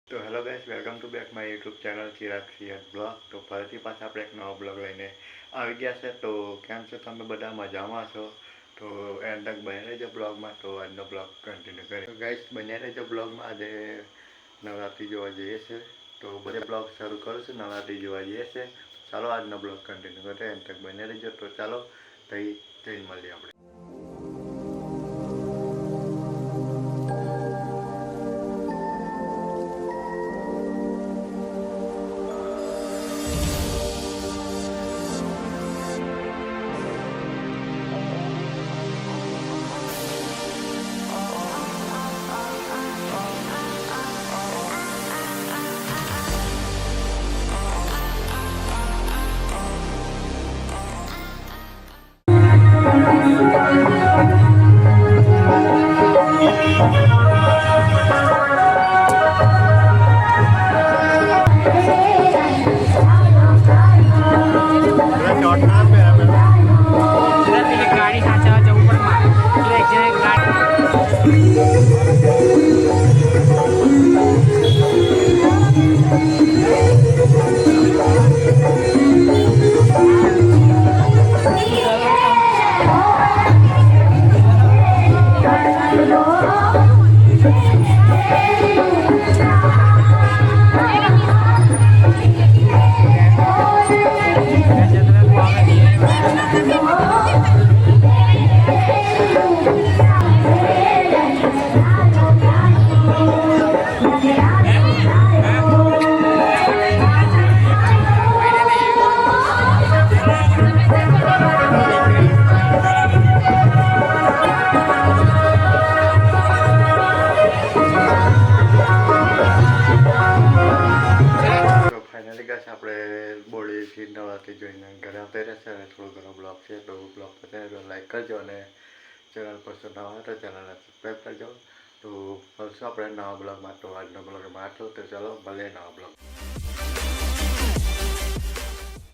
તો hello guys, welcome to back my YouTube channel Chirag shear blog. તો ફરીથી પાછા આપણે એક નવો બ્લોગ લઈને આવી ગયા છે. તો કેમ છો તમે બધા? મજામાં છો? તો એન્ડ તક બન્યા રહેજો બ્લોગમાં. તો આજનો બ્લોગ કન્ટિન્યુ કરીએ. તો ગાઈસ, બન્યા રહેજો બ્લોગમાં. આજે નવરાત્રિ જોવા જઈએ છે. તો બધે બ્લોગ શરૂ કરું છું, નવરાત્રિ જોવા જઈએ છે. ચાલો આજનો બ્લોગ કન્ટિન્યુ કરીએ. એન્ડ તક બન્યા રહેજો. તો ચાલો જઈને મળીએ આપણે. ગાડી સાચવવા જવું પણ મારે એટલે એક આપણે બોડીથી નવરાત્રિ જોઈને ઘરે આવતા રહેશે અને થોડો ઘણો બ્લોગ છે. તો બ્લોગ પસંદ લાઈક કરજો અને ચેનલ પર નવા હોય તો ચેનલને સબસ્ક્રાઈબ કરજો. તો મળશું આપણે નવા બ્લોગમાં. તો આજનો બ્લોગ એમાં આટલો. તો ચાલો મળીએ નવા બ્લોગ.